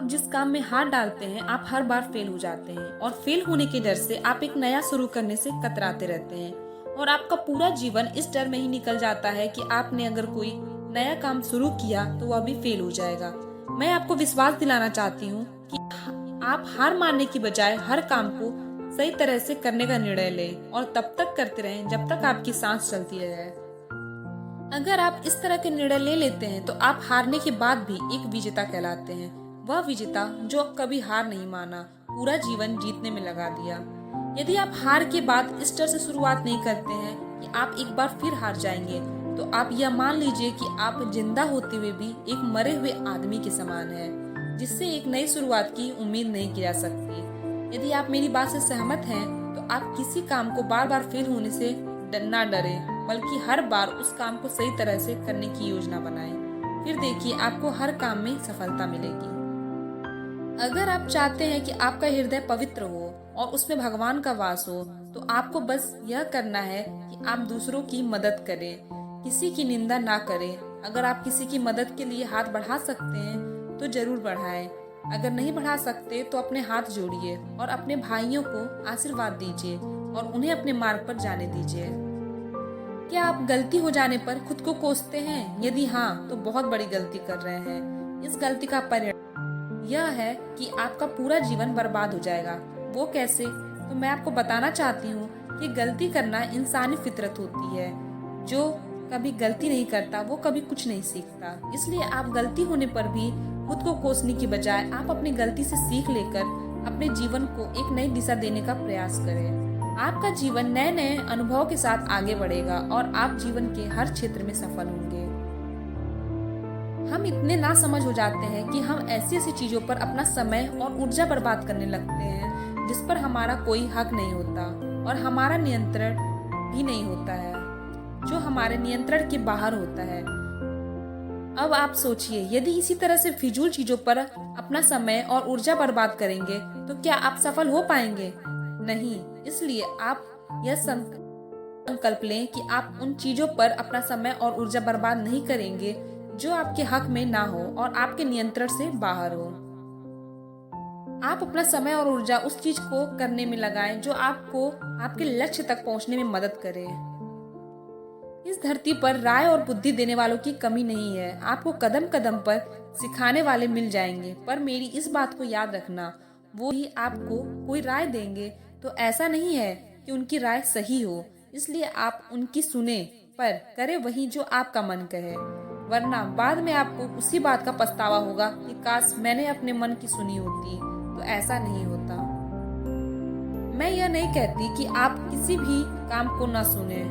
जिस काम में हाथ डालते हैं आप हर बार फेल हो जाते हैं और फेल होने के डर से आप एक नया शुरू करने से कतराते रहते हैं और आपका पूरा जीवन इस डर में ही निकल जाता है कि आपने अगर कोई नया काम शुरू किया तो वह भी फेल हो जाएगा। मैं आपको विश्वास दिलाना चाहती हूँ कि आप हार मानने की बजाय हर काम को सही तरह से करने का निर्णय लें और तब तक करते रहें जब तक आपकी सांस चलती रहे। अगर आप इस तरह के निर्णय ले लेते हैं तो आप हारने के बाद भी एक विजेता कहलाते हैं। वह विजेता जो कभी हार नहीं माना, पूरा जीवन जीतने में लगा दिया। यदि आप हार के बाद इस तरह से शुरुआत नहीं करते हैं कि आप एक बार फिर हार जाएंगे, तो आप यह मान लीजिए कि आप जिंदा होते हुए भी एक मरे हुए आदमी के समान हैं, जिससे एक नई शुरुआत की उम्मीद नहीं की जा सकती। यदि आप मेरी बात से सहमत हैं, तो आप किसी काम को बार बार फेल होने से ना डरें, बल्कि हर बार उस काम को सही तरह से करने की योजना बनाएं। फिर देखिए आपको हर काम में सफलता मिलेगी। अगर आप चाहते हैं कि आपका हृदय पवित्र हो और उसमें भगवान का वास हो, तो आपको बस यह करना है कि आप दूसरों की मदद करें, किसी की निंदा ना करें। अगर आप किसी की मदद के लिए हाथ बढ़ा सकते हैं तो जरूर बढ़ाएं। अगर नहीं बढ़ा सकते तो अपने हाथ जोड़िए और अपने भाइयों को आशीर्वाद दीजिए और उन्हें अपने मार्ग पर जाने दीजिए। क्या आप गलती हो जाने पर खुद को कोसते हैं? यदि हाँ, तो बहुत बड़ी गलती कर रहे हैं। इस गलती का परिणाम यह है कि आपका पूरा जीवन बर्बाद हो जाएगा। वो कैसे? तो मैं आपको बताना चाहती हूँ कि गलती करना इंसानी फितरत होती है। जो कभी गलती नहीं करता वो कभी कुछ नहीं सीखता। इसलिए आप गलती होने पर भी खुद को कोसने की बजाय आप अपनी गलती से सीख लेकर अपने जीवन को एक नई दिशा देने का प्रयास करें। आपका जीवन नए नए अनुभव के साथ आगे बढ़ेगा और आप जीवन के हर क्षेत्र में सफल होंगे। हम इतने नासमझ हो जाते हैं कि हम ऐसी ऐसी चीजों पर अपना समय और ऊर्जा बर्बाद करने लगते हैं जिस पर हमारा कोई हक नहीं होता और हमारा नियंत्रण भी नहीं होता है, जो हमारे नियंत्रण के बाहर होता है। अब आप सोचिए, यदि इसी तरह से फिजूल चीजों पर अपना समय और ऊर्जा बर्बाद करेंगे तो क्या आप सफल हो पाएंगे? नहीं। इसलिए आप यह संकल्प लें कि आप उन चीजों पर अपना समय और ऊर्जा बर्बाद नहीं करेंगे जो आपके हक में ना हो और आपके नियंत्रण से बाहर हो। आप अपना समय और ऊर्जा उस चीज को करने में लगाएं जो आपको आपके लक्ष्य तक पहुंचने में मदद करे। इस धरती पर राय और बुद्धि देने वालों की कमी नहीं है। आपको कदम कदम पर सिखाने वाले मिल जाएंगे, पर मेरी इस बात को याद रखना, वो ही आपको कोई राय देंगे तो ऐसा नहीं है कि उनकी राय सही हो। इसलिए आप उनकी सुने, पर करें वही जो आपका मन कहे, वरना बाद में आपको उसी बात का पछतावा होगा कि काश मैंने अपने मन की सुनी होती। तो ऐसा नहीं होता। मैं यह नहीं कहती कि आप किसी भी काम को न सुने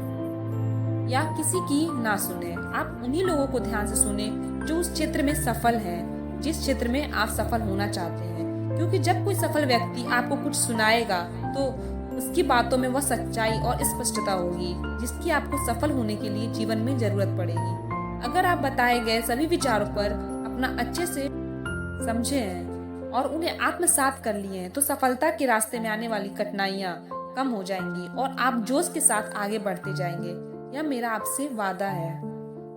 या किसी की ना सुने। आप उन्हीं लोगों को ध्यान से सुने जो उस क्षेत्र में सफल हैं, जिस क्षेत्र में आप सफल होना चाहते हैं। क्योंकि जब कोई सफल व्यक्ति आपको कुछ सुनाएगा तो उसकी बातों में वह सच्चाई और स्पष्टता होगी जिसकी आपको सफल होने के लिए जीवन में जरूरत पड़ेगी। अगर आप बताए गए सभी विचारों पर अपना अच्छे से समझे हैं और उन्हें आत्मसात कर लिए हैं, तो सफलता के रास्ते में आने वाली कठिनाइयाँ कम हो जाएंगी और आप जोश के साथ आगे बढ़ते जाएंगे। यह मेरा आपसे वादा है।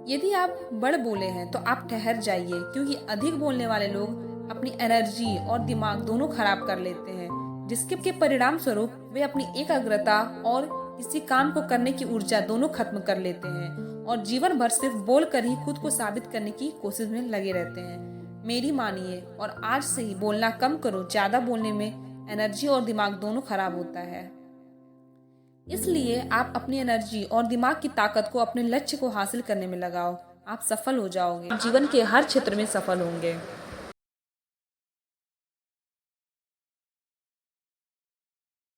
यदि आप बड़ बोले हैं तो आप ठहर जाइए, क्योंकि अधिक बोलने वाले लोग अपनी एनर्जी और दिमाग दोनों खराब कर लेते हैं, जिसके परिणाम स्वरूप वे अपनी एकाग्रता और किसी काम को करने की ऊर्जा दोनों खत्म कर लेते हैं और जीवन भर सिर्फ बोलकर ही खुद को साबित करने की कोशिश में लगे रहते हैं। मेरी मानिए और आज से ही बोलना कम करो। ज्यादा बोलने में एनर्जी और दिमाग दोनों खराब होता है। इसलिए आप अपनी एनर्जी और दिमाग की ताकत को अपने लक्ष्य को हासिल करने में लगाओ। आप सफल हो जाओगे, जीवन के हर क्षेत्र में सफल होंगे।